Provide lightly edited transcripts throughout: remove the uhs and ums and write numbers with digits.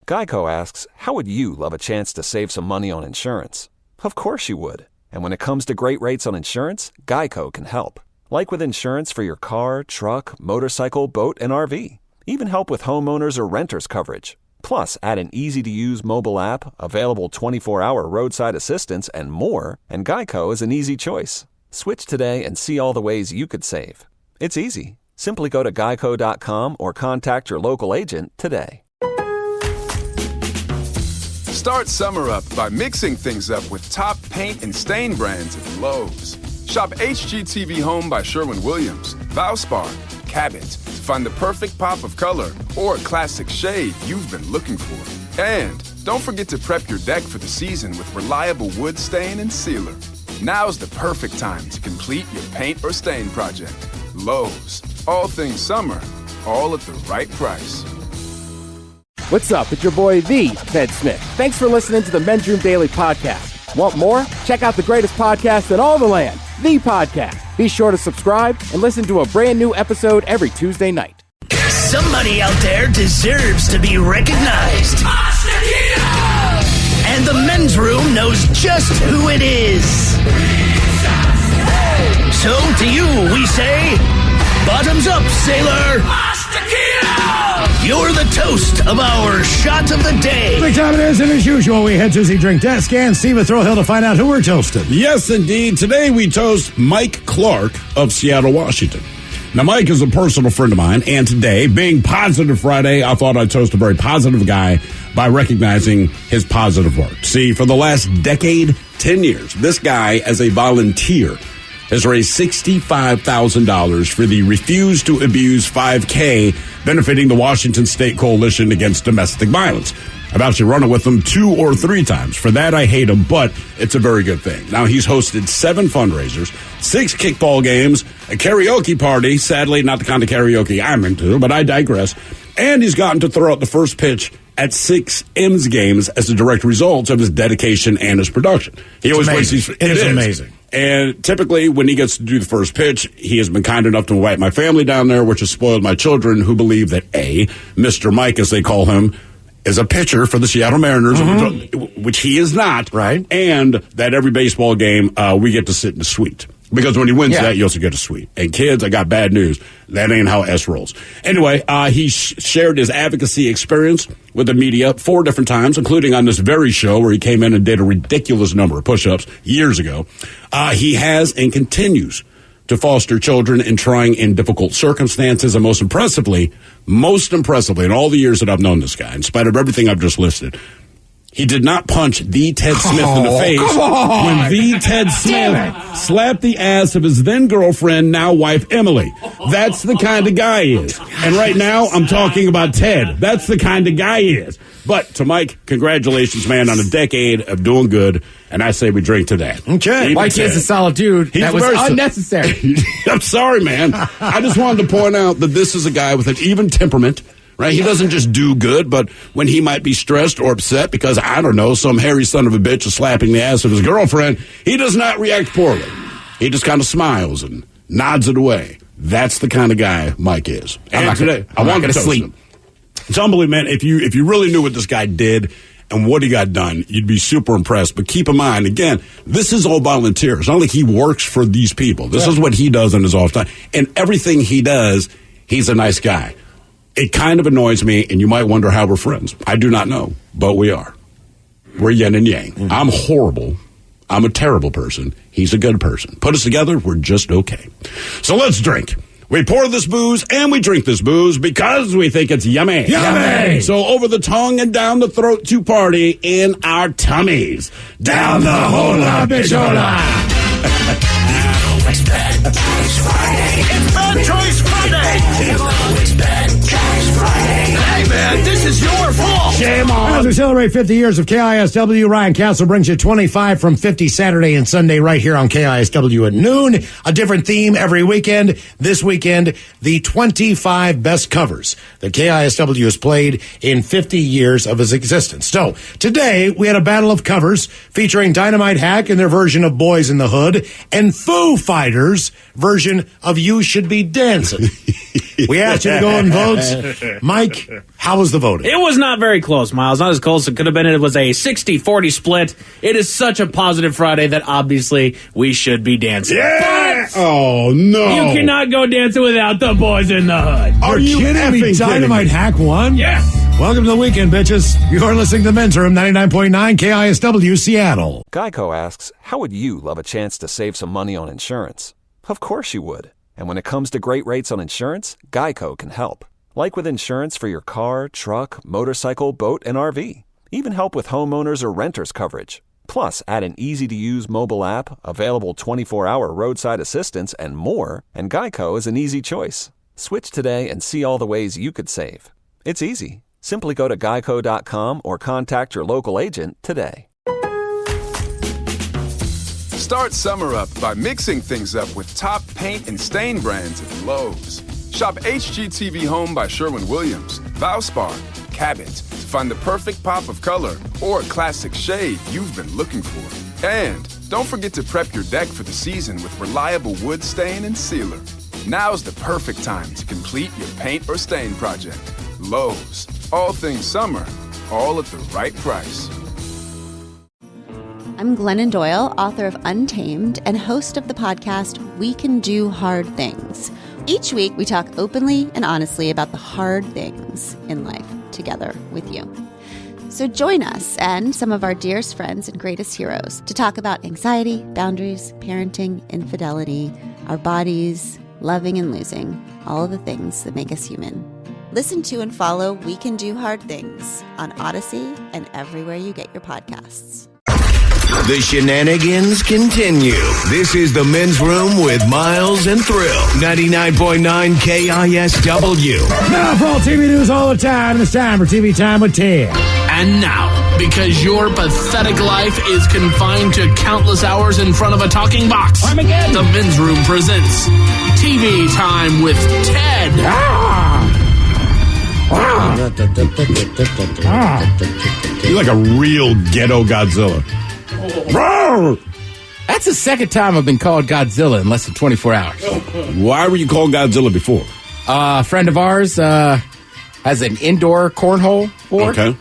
Geico asks, how would you love a chance to save some money on insurance? Of course you would. And when it comes to great rates on insurance, Geico can help. Like with insurance for your car, truck, motorcycle, boat, and RV. Even help with homeowners or renters coverage. Plus, add an easy-to-use mobile app, available 24-hour roadside assistance, and more, and Geico is an easy choice. Switch today and see all the ways you could save. It's easy. Simply go to geico.com or contact your local agent today. Start summer up by mixing things up with top paint and stain brands at Lowe's. Shop HGTV Home by Sherwin-Williams, Valspar, Cabot to find the perfect pop of color or classic shade you've been looking for. And don't forget to prep your deck for the season with reliable wood stain and sealer. Now's the perfect time to complete your paint or stain project. Lowe's. All things summer, all at the right price. What's up? It's your boy, the Ted Smith. Thanks for listening to the Men's Room Daily Podcast. Want more? Check out the greatest podcast in all the land, The Podcast. Be sure to subscribe and listen to a brand new episode every Tuesday night. Somebody out there deserves to be recognized. And the Men's Room knows just who it is. So to you, we say, bottoms up, sailor. You're the toast of our shot of the day. Big time it is, and as usual, we head to the drink desk and Steve at Throwhill to find out who we're toasting. Yes, indeed. Today we toast Mike Clark of Seattle, Washington. Now, Mike is a personal friend of mine, and today, being Positive Friday, I thought I'd toast a very positive guy by recognizing his positive work. See, for the last decade, 10 years, this guy, as a volunteer, has raised $65,000 for the Refuse to Abuse 5K, benefiting the Washington State Coalition Against Domestic Violence. I've actually run it with him 2 or 3 times. For that, I hate him, but it's a very good thing. Now, he's hosted 7 fundraisers, 6 kickball games, a karaoke party, sadly not the kind of karaoke I'm into, but I digress, and he's gotten to throw out the first pitch at 6 M's games as a direct result of his dedication and his production. He always waits these. It is amazing. And typically, when he gets to do the first pitch, he has been kind enough to invite my family down there, which has spoiled my children, who believe that Mr. Mike, as they call him, is a pitcher for the Seattle Mariners, which he is not. Right. And that every baseball game, we get to sit in the suite. Because when he wins that, you also get a suite. And kids, I got bad news. That ain't how S rolls. Anyway, he shared his advocacy experience with the media 4 different times, including on this very show where he came in and did a ridiculous number of push-ups years ago. He has and continues to foster children in trying and difficult circumstances. And most impressively, in all the years that I've known this guy, in spite of everything I've just listed, he did not punch the Ted Smith in the face when the Ted Smith slapped the ass of his then-girlfriend, now wife, Emily. That's the kind of guy he is. And right now, I'm talking about Ted. That's the kind of guy he is. But to Mike, congratulations, man, on a decade of doing good. And I say we drink to that. Okay. Mike is a solid dude. That was unnecessary. I'm sorry, man. I just wanted to point out that this is a guy with an even temperament. Right? He doesn't just do good, but when he might be stressed or upset because, I don't know, some hairy son of a bitch is slapping the ass of his girlfriend, he does not react poorly. He just kind of smiles and nods it away. That's the kind of guy Mike is. I'm not going to sleep. It's unbelievable, man. If you really knew what this guy did and what he got done, you'd be super impressed. But keep in mind, again, this is all volunteers. It's not like he works for these people. This is what he does in his off time. And everything he does, he's a nice guy. It kind of annoys me, and you might wonder how we're friends. I do not know, but we are. We're yin and yang. Mm-hmm. I'm horrible. I'm a terrible person. He's a good person. Put us together, we're just okay. So let's drink. We pour this booze and we drink this booze because we think it's yummy. Yummy! So over the tongue and down the throat to party in our tummies. Down the hola bichola. It's Bad Choice Friday. It's Bad Choice Friday. It's Bad Choice Friday. Hey, man, this is your fault. Shame on. As we celebrate 50 years of KISW, Ryan Castle brings you 25 from 50 Saturday and Sunday right here on KISW at noon. A different theme every weekend. This weekend, the 25 best covers that KISW has played in 50 years of its existence. So, today, we had a battle of covers featuring Dynamite Hack and their version of Boys in the Hood and Foo Fighters' version of You Should Be Dancing. We asked you to go and vote. Mike, how was the voting? It was not very close. close, Miles. Not as close as it could have been. It was a 60-40 split. It is such a positive Friday that obviously we should be dancing. Yeah! Oh, no. You cannot go dancing without the boys in the hood. Are you kidding me? Dynamite Hack 1? Yes. Welcome to the weekend, bitches. You're listening to the Men's Room, 99.9 KISW, Seattle. Geico asks, how would you love a chance to save some money on insurance? Of course you would. And when it comes to great rates on insurance, Geico can help. Like with insurance for your car, truck, motorcycle, boat, and RV. Even help with homeowners or renters coverage. Plus, add an easy-to-use mobile app, available 24-hour roadside assistance, and more, and Geico is an easy choice. Switch today and see all the ways you could save. It's easy. Simply go to geico.com or contact your local agent today. Start summer up by mixing things up with top paint and stain brands at Lowe's. Shop HGTV Home by Sherwin-Williams, Valspar, Cabot to find the perfect pop of color or classic shade you've been looking for. And don't forget to prep your deck for the season with reliable wood stain and sealer. Now's the perfect time to complete your paint or stain project. Lowe's. All things summer, all at the right price. I'm Glennon Doyle, author of Untamed and host of the podcast We Can Do Hard Things. Each week, we talk openly and honestly about the hard things in life together with you. So join us and some of our dearest friends and greatest heroes to talk about anxiety, boundaries, parenting, infidelity, our bodies, loving and losing, all of the things that make us human. Listen to and follow We Can Do Hard Things on Odyssey and everywhere you get your podcasts. The shenanigans continue. This is the Men's Room with Miles and Thrill. 99.9 KISW. Now for all TV news all the time, it's time for TV Time with Ted. And now, because your pathetic life is confined to countless hours in front of a talking box, Armageddon. The Men's Room presents TV Time with Ted. You're like a real ghetto Godzilla. That's the second time I've been called Godzilla in less than 24 hours. Why were you called Godzilla before? A friend of ours has an indoor cornhole board. Okay.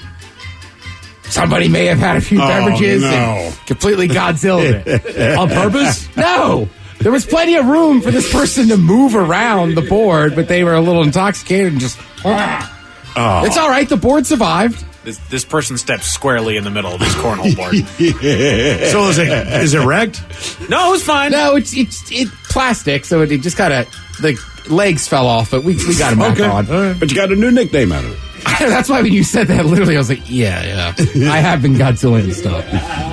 Somebody may have had a few beverages and completely Godzilla it. On purpose? No. There was plenty of room for this person to move around the board, but they were a little intoxicated and just... It's all right. The board survived. This person steps squarely in the middle of this cornhole board. So is it wrecked? No, it was fine. No, it's plastic, so it just kind of... The legs fell off, but we got him back on. Right. But you got a new nickname out of it. That's why when you said that, literally, I was like, yeah. I have been Godzilla and stuff.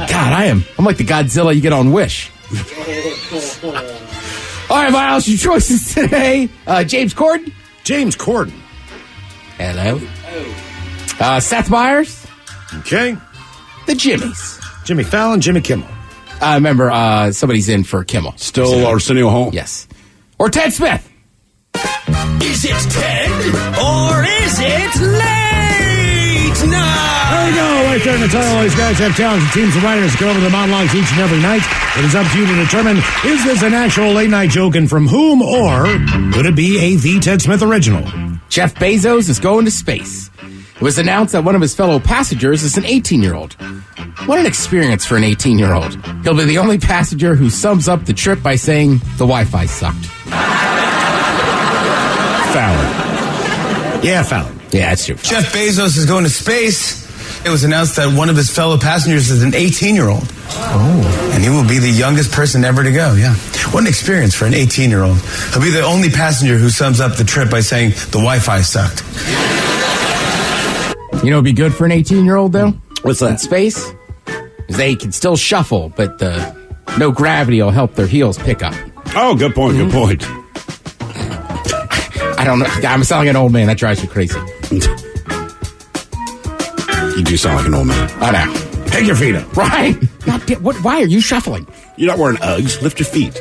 God, I'm like the Godzilla you get on Wish. All right, Miles, your choices today. James Corden. James Corden. Hello. Seth Meyers. Okay. The Jimmies. Jimmy Fallon, Jimmy Kimmel. I remember somebody's in for Kimmel. Still Arsenio Hall? Yes. Or Ted Smith. Is it Ted or is it late night? There we go. Right there in the title. These guys have talented teams of writers come over the monologues each and every night. It is up to you to determine, is this an actual late night joke and from whom, or could it be a The Ted Smith original? Jeff Bezos is going to space. It was announced that one of his fellow passengers is an 18-year-old. What an experience for an 18-year-old. He'll be the only passenger who sums up the trip by saying the Wi-Fi sucked. Fallon. Yeah, Fallon. Yeah, that's true. Jeff Bezos is going to space. It was announced that one of his fellow passengers is an 18-year-old. Oh. And he will be the youngest person ever to go, yeah. What an experience for an 18-year-old. He'll be the only passenger who sums up the trip by saying the Wi-Fi sucked. You know, it'd be good for an 18-year-old, though? What's that? In space? Is they can still shuffle, but no gravity will help their heels pick up. Oh, good point, good point. I don't know. I'm sounding like an old man. That drives me crazy. You do sound like an old man. I know. Take your feet up. Right? Why are you shuffling? You're not wearing Uggs. Lift your feet.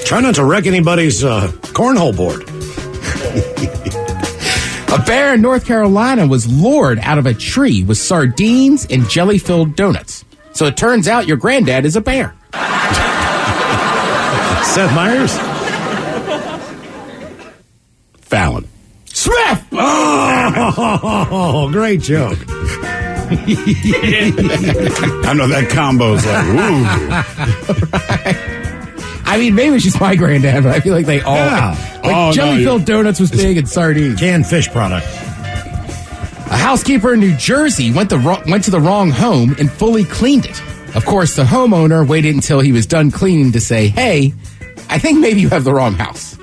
Try not to wreck anybody's cornhole board. A bear in North Carolina was lured out of a tree with sardines and jelly-filled donuts. So it turns out your granddad is a bear. Seth Meyers? Fallon. Smith! Oh, great joke. I know that combo's like, ooh. I mean, maybe she's my granddad, but I feel like they all... jelly-filled donuts was big and sardines. Canned fish product. A housekeeper in New Jersey went to the wrong home and fully cleaned it. Of course, the homeowner waited until he was done cleaning to say, hey, I think maybe you have the wrong house.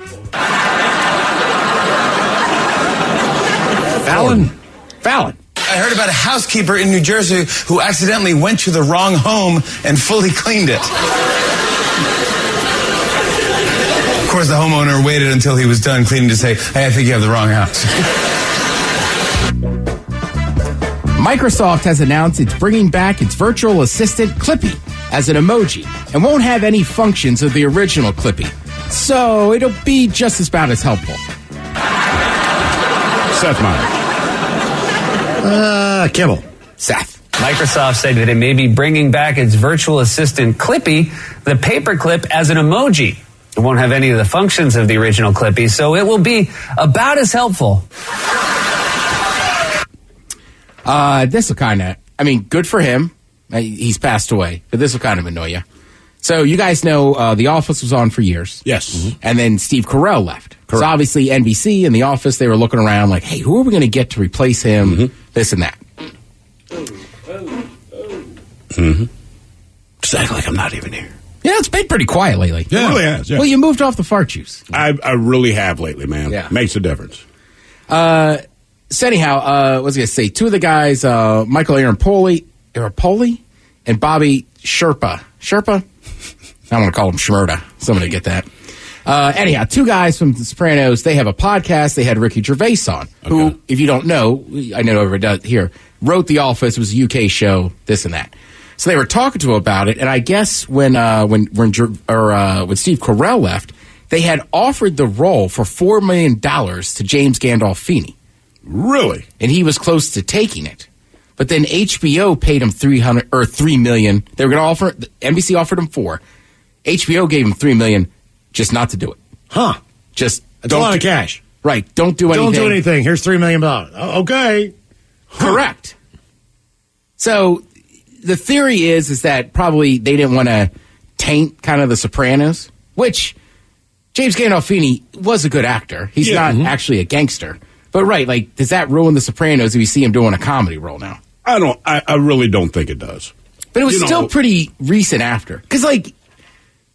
Fallon. I heard about a housekeeper in New Jersey who accidentally went to the wrong home and fully cleaned it. Of course, the homeowner waited until he was done cleaning to say, hey, I think you have the wrong house. Microsoft has announced it's bringing back its virtual assistant Clippy as an emoji and won't have any functions of the original Clippy. So it'll be just about as helpful. Seth Meyers. Kibble. Seth. Microsoft said that it may be bringing back its virtual assistant Clippy, the paperclip, as an emoji. It won't have any of the functions of the original Clippy, so it will be about as helpful. This will kind of, good for him. He's passed away, but this will kind of annoy you. So you guys know The Office was on for years. Yes. Mm-hmm. And then Steve Carell left. So obviously NBC and The Office, they were looking around like, hey, who are we going to get to replace him? Mm-hmm. This and that. Mm-hmm. Just act like I'm not even here. Yeah, it's been pretty quiet lately. Yeah. It really has, yeah. Well, you moved off the fart juice. I really have lately, man. Yeah. Makes a difference. So anyhow, what was I going to say? Two of the guys, Michael Arapoli and Bobby Sherpa. Sherpa? I want to call him Shmurda. Somebody get that. Anyhow, two guys from The Sopranos, they have a podcast. They had Ricky Gervais on, who, if you don't know, I know everybody does here, wrote The Office, was a UK show, this and that. So they were talking to him about it, and I guess when Steve Carell left, they had offered the role for $4 million to James Gandolfini. Really? And he was close to taking it. But then HBO paid him $3 million. They were going to offer, NBC offered him $4 million. HBO gave him $3 million just not to do it. Huh. Just That's a lot of cash. Right. Don't do anything. Don't do anything. Here's $3 million. Okay. Correct. So the theory is that probably they didn't want to taint kind of The Sopranos, which James Gandolfini was a good actor. He's not actually a gangster. But right, does that ruin The Sopranos if you see him doing a comedy role now? I really don't think it does. But it was still pretty recent after. Because,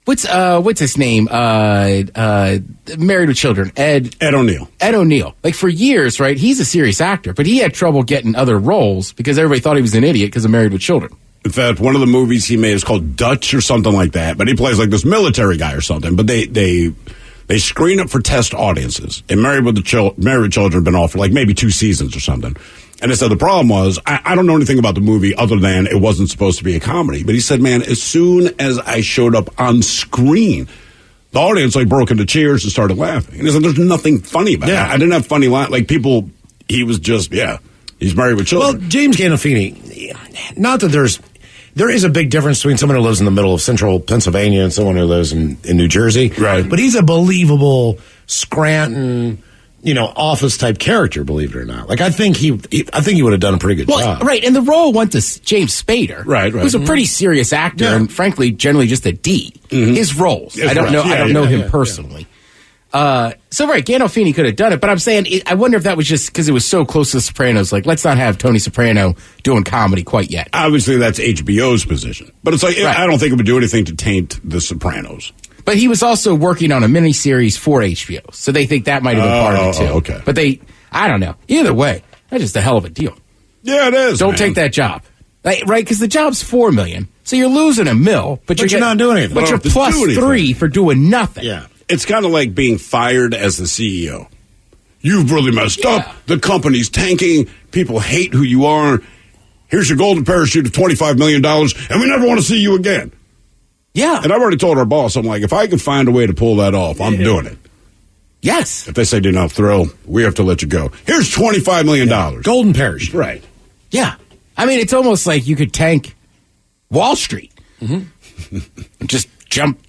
what's his name? Married with Children. Ed O'Neill. Ed O'Neill. For years, right, he's a serious actor, but he had trouble getting other roles because everybody thought he was an idiot because of Married with Children. In fact, one of the movies he made is called Dutch or something like that, but he plays this military guy or something. But they screen it for test audiences. And Married with Children have been off for maybe 2 seasons or something. And they said the problem was, I don't know anything about the movie other than it wasn't supposed to be a comedy. But he said, man, as soon as I showed up on screen, the audience broke into cheers and started laughing. And he said, there's nothing funny about it. I didn't have funny lines. People, he was just, he's Married with Children. Well, James Gandolfini, not that there is a big difference between someone who lives in the middle of central Pennsylvania and someone who lives in New Jersey. Right. But he's a believable Scranton, office type character, believe it or not. I think he would have done a pretty good job. Right. And the role went to James Spader. Right. Who's a pretty serious actor and frankly, generally just a D. Mm-hmm. His roles. I don't know him personally. Gandolfini could have done it, but I'm saying, I wonder if that was just because it was so close to The Sopranos. Let's not have Tony Soprano doing comedy quite yet. Obviously, that's HBO's position. But it's I don't think it would do anything to taint The Sopranos. But he was also working on a miniseries for HBO, so they think that might have been part of it, too. Okay. But I don't know. Either way, that's just a hell of a deal. Yeah, it is, Don't take that job. Right? Because the job's $4 million, so you're losing $1 million, but you're not doing anything. But you're plus $3 for doing nothing. Yeah. It's kind of like being fired as the CEO. You've really messed up. The company's tanking. People hate who you are. Here's your golden parachute of $25 million, and we never want to see you again. Yeah. And I've already told our boss, I'm like, if I can find a way to pull that off, I'm doing it. Yes. If they say do not thrill, we have to let you go. Here's $25 million. Golden parachute. Right. Yeah. It's almost like you could tank Wall Street. Mm-hmm. Just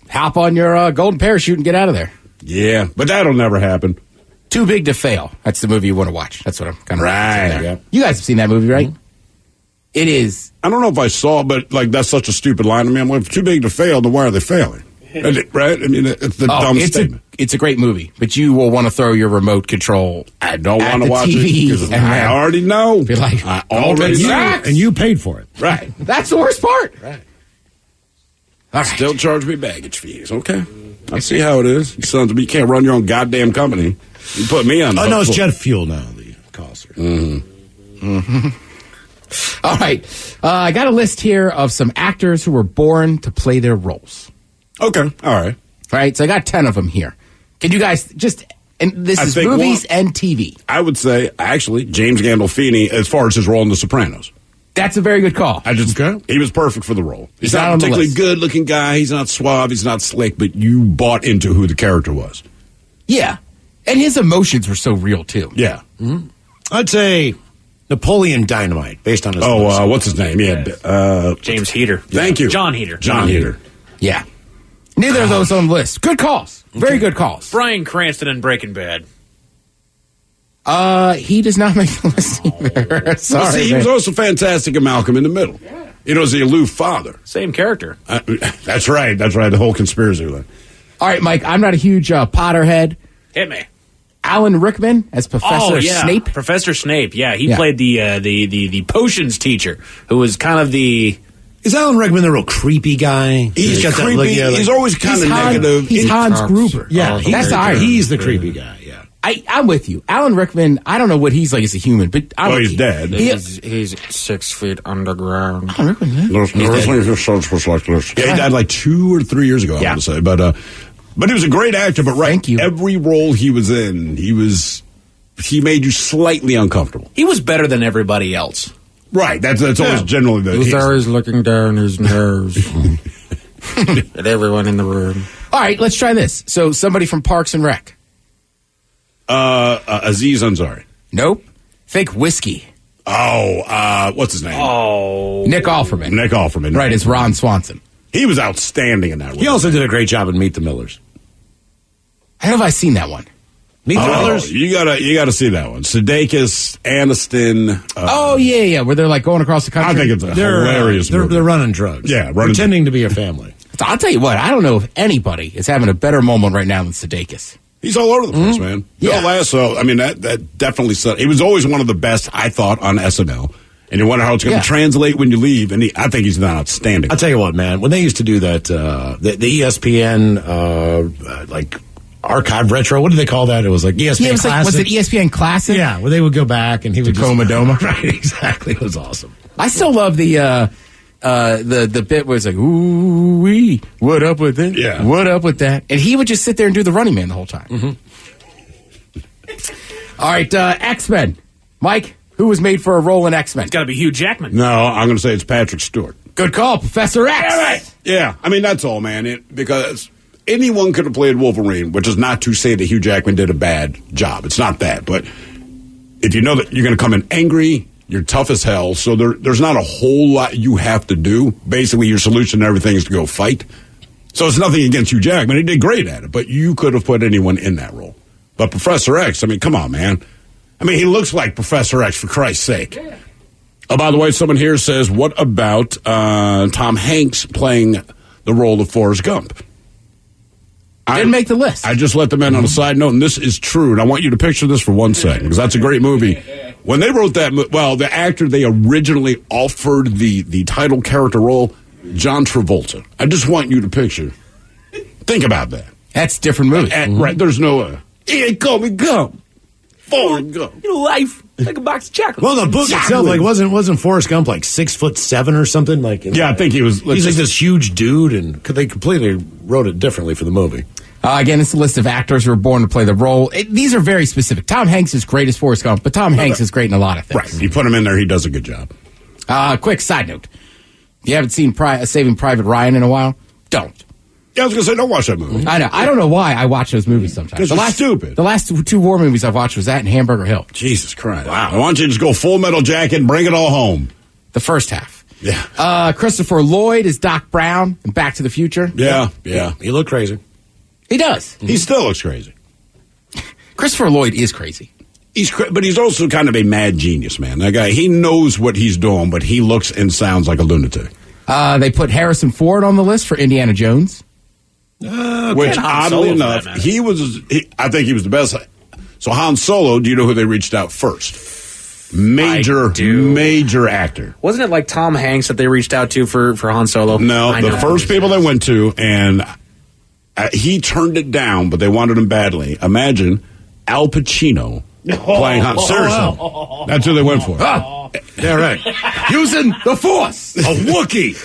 hop on your golden parachute and get out of there. Yeah, but that'll never happen. Too Big to Fail. That's the movie you want to watch. That's what I'm kind of Right. Yeah. You guys have seen that movie, right? Mm-hmm. It is. I don't know if I saw it, but like that's such a stupid line to me. I'm like, if too big to fail, then why are they failing? Right? I mean, it's the dumb statement. It's a great movie, but you will want to throw your remote control. I don't want to watch TV it because I already know. Be like, I already know. And you paid for it. Right. That's the worst part. Right. All right. Still charge me baggage fees. Okay. I see how it is. You sons of me, you can't run your own goddamn company. You put me on. Oh, no, it's jet fuel now, the cost. All right. I got a list here of some actors who were born to play their roles. Okay. All right. All right. So I got 10 of them here. Can you guys just, and this is movies and TV. I would say, actually, James Gandolfini, as far as his role in The Sopranos. That's a very good call. He was perfect for the role. He's not not a on the particularly list. good-looking guy. He's not suave. He's not slick. But you bought into who the character was. Yeah. And his emotions were so real, too. Yeah. Mm-hmm. I'd say Napoleon Dynamite, based on his what's his name? Yeah. James Heater. Thank you. John Heater. John Heater. Yeah. Neither of those on the list. Good calls. Very good calls. Bryan Cranston in Breaking Bad. He does not make the list either. Sorry, Well, see, he was also fantastic in Malcolm in the Middle. Yeah. You know, as the aloof father. Same character. That's right. That's right. The whole conspiracy. All right, Mike, I'm not a huge Potterhead. Hit me. Alan Rickman as Professor Snape. Professor Snape. Yeah, he played the potions teacher, who was kind of the. Is Alan Rickman the real creepy guy? He's got creepy. That look, he's always kind of negative. He's Hans Gruber. Yeah, that's Iron. He's the creepy guy. Yeah, I'm with you. Alan Rickman. I don't know what he's like as a human, but he's dead. He's 6 feet underground. Alan Rickman. Yeah. Yeah, he died like 2 or 3 years ago. I want to say, but he was a great actor. But Thank you. Every role he was in, he made you slightly uncomfortable. He was better than everybody else. Right. That's always generally the He's case. always looking down his nose at everyone in the room. All right, let's try this. So somebody from Parks and Rec. Aziz Ansari. Nope. Fake whiskey. Oh, what's his name? Oh, Nick Offerman. Nick Offerman. Right, it's Ron Swanson. He was outstanding in that role. he also did a great job in Meet the Millers. I don't know if I've seen that one. Meet the Millers. You gotta see that one. Sudeikis, Aniston. Yeah, where they're like going across the country. I think it's a hilarious movie. They're running drugs. Yeah, pretending to be a family. I'll tell you what, I don't know if anybody is having a better moment right now than Sudeikis. He's all over the place, man. Yeah. Bill Lasso, I mean, that definitely set. He was always one of the best, I thought, on SNL. And you wonder how it's going to translate when you leave. And I think he's not outstanding. I'll tell you what, man. When they used to do that, the ESPN, like, archive retro, what do they call that? It was like ESPN Classic. Was it ESPN Classic? Yeah, where they would go back and he would Tacoma Doma. Right, exactly. It was awesome. I still love the bit where it's like, ooh wee, what up with that? Yeah. What up with that? And he would just sit there and do the running man the whole time. Mm-hmm. All right, X-Men. Mike, who was made for a role in X-Men? it's got to be Hugh Jackman. No, I'm going to say it's Patrick Stewart. Good call, Professor X. Yeah, right. Yeah, I mean, that's all, man. Because anyone could have played Wolverine, which is not to say that Hugh Jackman did a bad job. It's not that. But if you know that you're going to come in angry, you're tough as hell, so there's not a whole lot you have to do. Basically, your solution to everything is to go fight. So it's nothing against Hugh Jackman. He did great at it, but you could have put anyone in that role. But Professor X, I mean, come on, man. I mean, he looks like Professor X, for Christ's sake. Yeah. Oh, by the way, someone here says, what about Tom Hanks playing the role of Forrest Gump? Didn't make the list. I just let them in on a side note, and this is true, and I want you to picture this for 1 second, because that's a great movie. When they wrote that, the actor they originally offered the title character role, John Travolta. I just want you to picture. Think about that. That's a different movie. Right, there's no, he ain't call me Gump. Forrest Gump. Your life like a box of chocolate. Well, the book itself, like, wasn't Forrest Gump like 6'7" or something? Like, yeah, I think he was. He's like this huge dude, and they completely wrote it differently for the movie. Again, it's a list of actors who were born to play the role. These are very specific. Tom Hanks is great as Forrest Gump, but Tom Hanks is great in a lot of things. Right. You put him in there, he does a good job. Quick side note. If you haven't seen Saving Private Ryan in a while, don't. Yeah, I was going to say, don't watch that movie. I know. I don't know why I watch those movies sometimes. Because it's stupid. The last two war movies I've watched was that and Hamburger Hill. Jesus Christ. Wow. I want you to just go Full Metal Jacket and bring it all home. The first half. Yeah. Christopher Lloyd is Doc Brown in Back to the Future. Yeah. He looked crazy. He does. He still looks crazy. Christopher Lloyd is crazy. But he's also kind of a mad genius, man. That guy, he knows what he's doing, but he looks and sounds like a lunatic. They put Harrison Ford on the list for Indiana Jones. Which, oddly enough, I think he was the best. So Han Solo, do you know who they reached out first? Major actor. Wasn't it like Tom Hanks that they reached out to for Han Solo? No, the first people they went to, and he turned it down, but they wanted him badly. Imagine Al Pacino playing Han. Seriously. That's who they went for. Yeah, right. Using the Force. A Wookiee.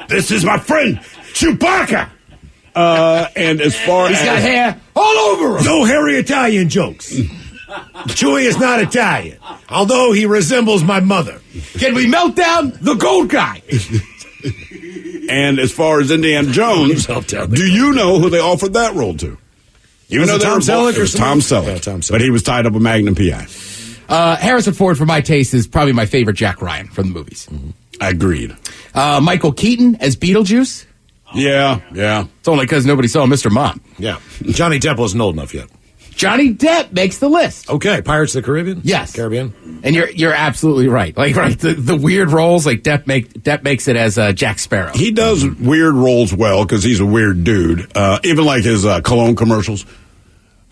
This is my friend, Chewbacca. And as far He's got hair all over him. No hairy Italian jokes. Chewie is not Italian, although he resembles my mother. Can we melt down the gold guy? And as far as Indiana Jones, do you know who they offered that role to? Even though Tom Selleck? It was Tom Selleck. Yeah, Tom Selleck. But he was tied up with Magnum P.I. Harrison Ford, for my taste, is probably my favorite Jack Ryan from the movies. Agreed. Michael Keaton as Beetlejuice. Yeah. It's only because nobody saw Mr. Mom. Yeah. Johnny Depp wasn't old enough yet. Johnny Depp makes the list. Okay, Pirates of the Caribbean? Yes. Caribbean. And you're absolutely right. Like, right, the weird roles, like Depp makes it as Jack Sparrow. He does weird roles well because he's a weird dude. Even like his cologne commercials.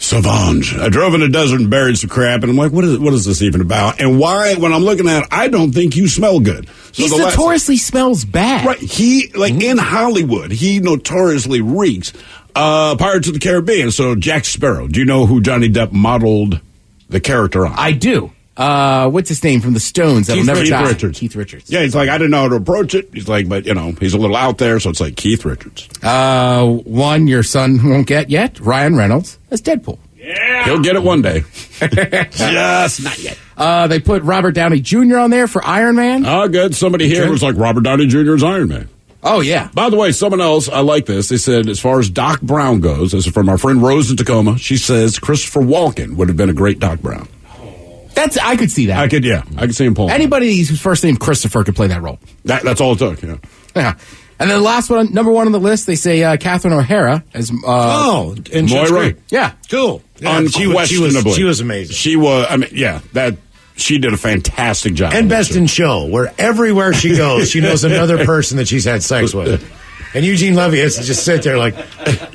Sauvage. I drove in the desert and buried some crap, and I'm like, what is this even about? And why, when I'm looking at it, I don't think you smell good. So he notoriously smells bad. Right. He, in Hollywood, he notoriously reeks. Pirates of the Caribbean. So Jack Sparrow. Do you know who Johnny Depp modeled the character on? I do. What's his name from the Stones? Keith Richards. Keith Richards. Yeah, he's like, I didn't know how to approach it. He's like, but, he's a little out there, so it's like Keith Richards. One your son won't get yet, Ryan Reynolds as Deadpool. Yeah. He'll get it one day. Just not yet. They put Robert Downey Jr. on there for Iron Man. Oh, good. Somebody here was like, Robert Downey Jr. is Iron Man. Oh, yeah. By the way, someone else, I like this. They said, as far as Doc Brown goes, this is from our friend Rose in Tacoma, she says Christopher Walken would have been a great Doc Brown. I could see that. I could see him pulling. Anybody whose first name Christopher could play that role. That's all it took, yeah. Yeah. And then the last one, number one on the list, they say Catherine O'Hara as and Moira. Yeah. Cool. Yeah, Unquestionably. She was amazing. She was, she did a fantastic job. And Best in Show, where everywhere she goes, she knows another person that she's had sex with. And Eugene Levy has to just sit there like,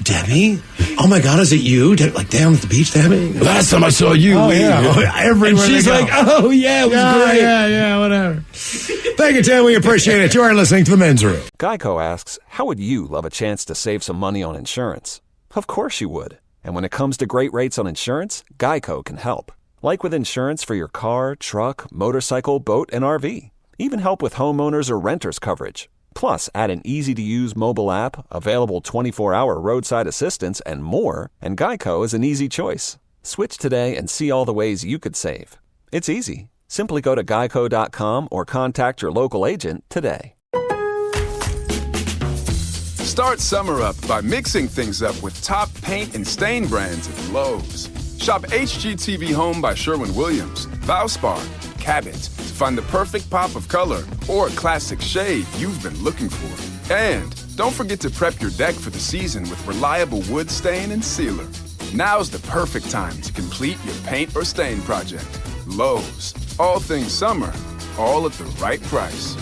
Debbie? Oh, my God, is it you? Like, down at the beach, Debbie? Last time I saw you. Oh, yeah. Everywhere and she's like, oh, yeah, it was great. Yeah, whatever. Thank you, Tim. We appreciate it. You are listening to The Men's Room. Geico asks, how would you love a chance to save some money on insurance? Of course you would. And when it comes to great rates on insurance, Geico can help. Like with insurance for your car, truck, motorcycle, boat, and RV. Even help with homeowners or renters coverage. Plus, add an easy-to-use mobile app, available 24-hour roadside assistance, and more, and Geico is an easy choice. Switch today and see all the ways you could save. It's easy. Simply go to geico.com or contact your local agent today. Start summer up by mixing things up with top paint and stain brands at Lowe's. Shop HGTV Home by Sherwin-Williams, Valspar, Cabot to find the perfect pop of color or classic shade you've been looking for. And don't forget to prep your deck for the season with reliable wood stain and sealer. Now's the perfect time to complete your paint or stain project. Lowe's, all things summer, all at the right price.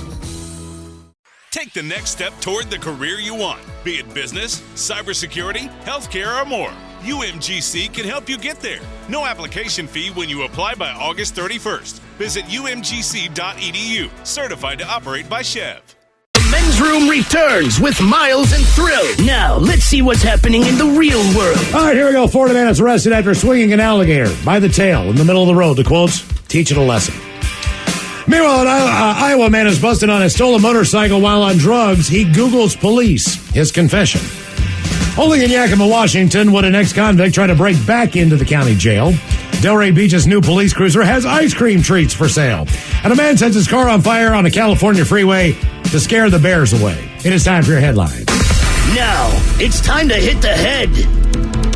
Take the next step toward the career you want, be it business, cybersecurity, healthcare, or more. UMGC can help you get there. No application fee when you apply by August 31st. Visit umgc.edu, certified to operate by Chev. The Men's Room returns with Miles and Thrill. Now, let's see what's happening in the real world. All right, here we go. Florida man is arrested after swinging an alligator by the tail in the middle of the road to, quotes, teach it a lesson. Meanwhile, an Iowa man is busted on a stolen motorcycle while on drugs. He Googles police. His confession. Only in Yakima, Washington, would an ex-convict try to break back into the county jail. Delray Beach's new police cruiser has ice cream treats for sale. And a man sets his car on fire on a California freeway to scare the bears away. It is time for your headlines. Now, it's time to hit the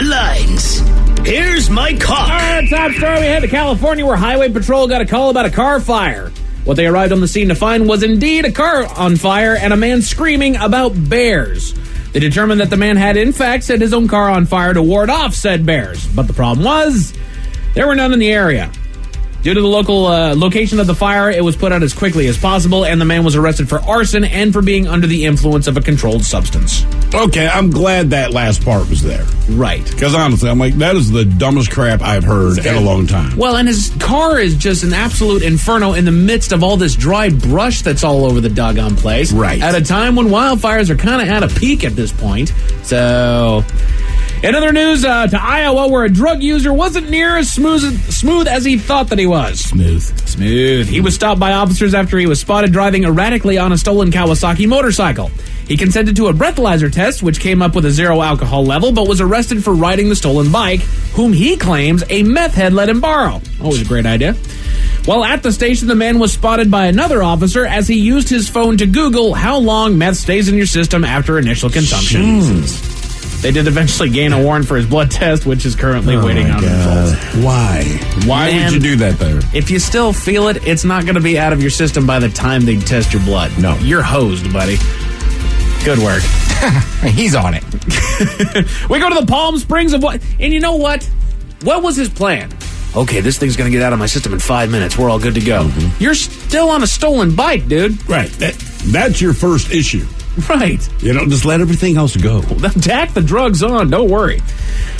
headlines. Here's my cock. All right, top story. We head to California where Highway Patrol got a call about a car fire. What they arrived on the scene to find was indeed a car on fire and a man screaming about bears. They determined that the man had, in fact, set his own car on fire to ward off said bears. But the problem was, there were none in the area. Due to the local location of the fire, it was put out as quickly as possible, and the man was arrested for arson and for being under the influence of a controlled substance. Okay, I'm glad that last part was there. Right. Because honestly, I'm like, that is the dumbest crap I've heard in a long time. Well, and his car is just an absolute inferno in the midst of all this dry brush that's all over the doggone place. Right. At a time when wildfires are kind of at a peak at this point. So... In other news, to Iowa, where a drug user wasn't near as smooth as he thought that he was. Smooth. He was stopped by officers after he was spotted driving erratically on a stolen Kawasaki motorcycle. He consented to a breathalyzer test, which came up with a 0 alcohol level, but was arrested for riding the stolen bike, whom he claims a meth head let him borrow. Always a great idea. While at the station, the man was spotted by another officer as he used his phone to Google how long meth stays in your system after initial consumption. Jeez. They did eventually gain a warrant for his blood test, which is currently waiting on results. Why? Why would you do that there? If you still feel it, it's not going to be out of your system by the time they test your blood. No. You're hosed, buddy. Good work. He's on it. We go to the Palm Springs of what? And you know what? What was his plan? Okay, this thing's going to get out of my system in 5 minutes. We're all good to go. Mm-hmm. You're still on a stolen bike, dude. Right. That's your first issue. Right. You know, just let everything else go. Tack the drugs on. Don't worry.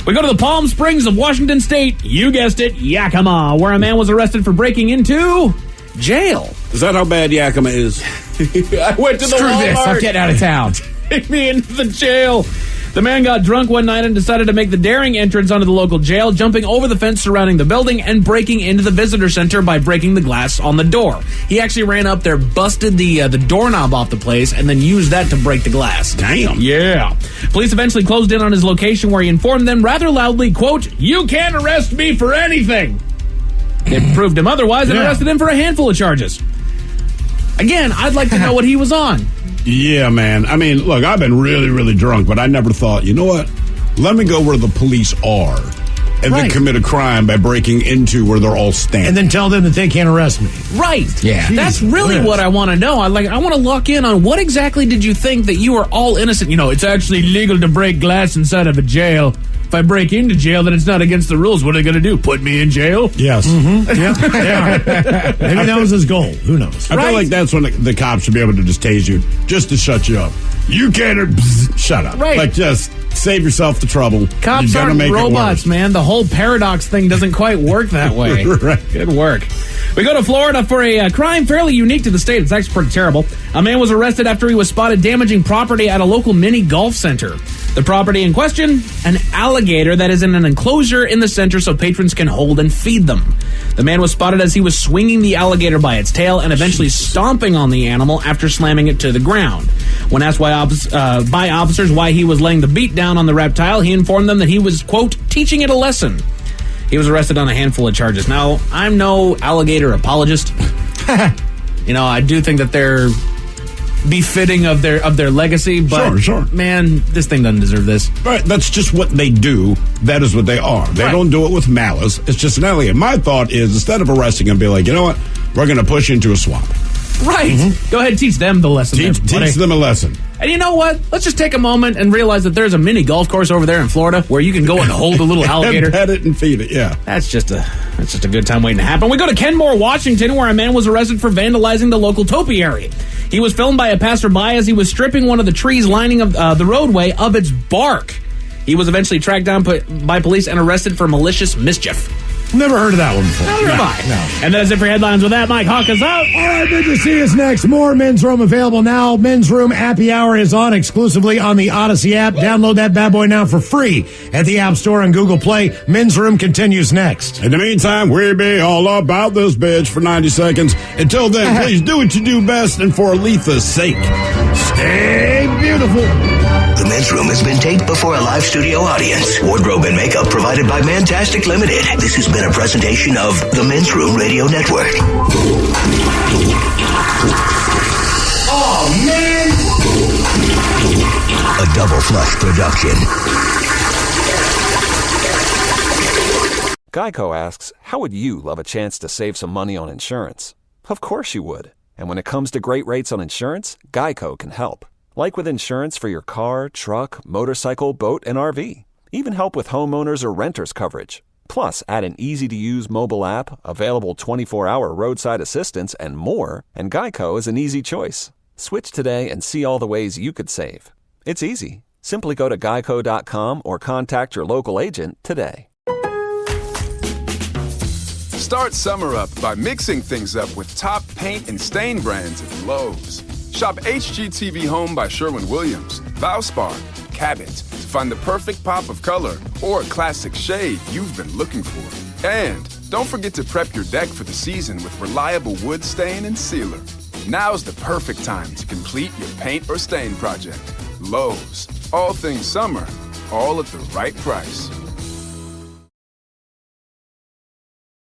We go to the Palm Springs of Washington State. You guessed it, Yakima, where a man was arrested for breaking into jail. Is that how bad Yakima is? I went to the Screw Walmart. this. I'm getting out of town. Take me into the jail. The man got drunk one night and decided to make the daring entrance onto the local jail, jumping over the fence surrounding the building and breaking into the visitor center by breaking the glass on the door. He actually ran up there, busted the doorknob off the place, and then used that to break the glass. Damn. Yeah. Police eventually closed in on his location, where he informed them rather loudly, quote, "You can't arrest me for anything." They proved him otherwise and arrested him for a handful of charges. Again, I'd like to know what he was on. Yeah, man. I mean, look, I've been really, really drunk, but I never thought, you know what? Let me go where the police are and then commit a crime by breaking into where they're all standing. And then tell them that they can't arrest me. Right. Yeah. That's really what I want to know. I want to lock in on what exactly did you think that you were all innocent? You know, it's actually legal to break glass inside of a jail. If I break into jail, then it's not against the rules. What are they going to do? Put me in jail? Yes. Mm-hmm. Yeah. Maybe that was his goal. Who knows? I feel like that's when the cops should be able to just tase you, just to shut you up. You can't shut up. Right. Like, just save yourself the trouble. Cops aren't robots, man. The whole paradox thing doesn't quite work that way. Right. Good work. We go to Florida for a crime fairly unique to the state. It's actually pretty terrible. A man was arrested after he was spotted damaging property at a local mini golf center. The property in question, an alligator that is in an enclosure in the center so patrons can hold and feed them. The man was spotted as he was swinging the alligator by its tail and eventually stomping on the animal after slamming it to the ground. When asked by officers why he was laying the beat down on the reptile, he informed them that he was, quote, teaching it a lesson. He was arrested on a handful of charges. Now, I'm no alligator apologist. You know, I do think that they're befitting of their legacy, but sure. Man, this thing doesn't deserve this. Right, that's just what they do. That is what they are. They don't do it with malice. It's just an alligator. My thought is, instead of arresting him, be like, you know what? We're going to push into a swamp. Right. Mm-hmm. Go ahead and teach them the lesson. Teach them a lesson. And you know what? Let's just take a moment and realize that there's a mini golf course over there in Florida where you can go and hold a little alligator. And pet it and feed it, yeah. That's just a good time waiting to happen. We go to Kenmore, Washington, where a man was arrested for vandalizing the local topiary. He was filmed by a passerby as he was stripping one of the trees lining the roadway of its bark. He was eventually tracked down by police and arrested for malicious mischief. Never heard of that one before. Neither have I. No. And that's it for headlines with that. Mike Hawk is out. All right, good to see us next. More Men's Room available now. Men's Room Happy Hour is on exclusively on the Odyssey app. Download that bad boy now for free at the App Store and Google Play. Men's Room continues next. In the meantime, we'll be all about this bitch for 90 seconds. Until then, please do what you do best, and for Aletha's sake, stay beautiful. The Men's Room has been taped before a live studio audience. Wardrobe and makeup provided by Mantastic Limited. This has been a presentation of the Men's Room Radio Network. Oh, man! A Double Flush production. Geico asks, how would you love a chance to save some money on insurance? Of course you would. And when it comes to great rates on insurance, Geico can help. Like with insurance for your car, truck, motorcycle, boat, and RV. Even help with homeowners or renters coverage. Plus, add an easy-to-use mobile app, available 24-hour roadside assistance, and more, and Geico is an easy choice. Switch today and see all the ways you could save. It's easy. Simply go to geico.com or contact your local agent today. Start summer up by mixing things up with top paint and stain brands at Lowe's. Shop HGTV Home by Sherwin-Williams, Valspar, Cabot to find the perfect pop of color or classic shade you've been looking for. And don't forget to prep your deck for the season with reliable wood stain and sealer. Now's the perfect time to complete your paint or stain project. Lowe's, all things summer, all at the right price.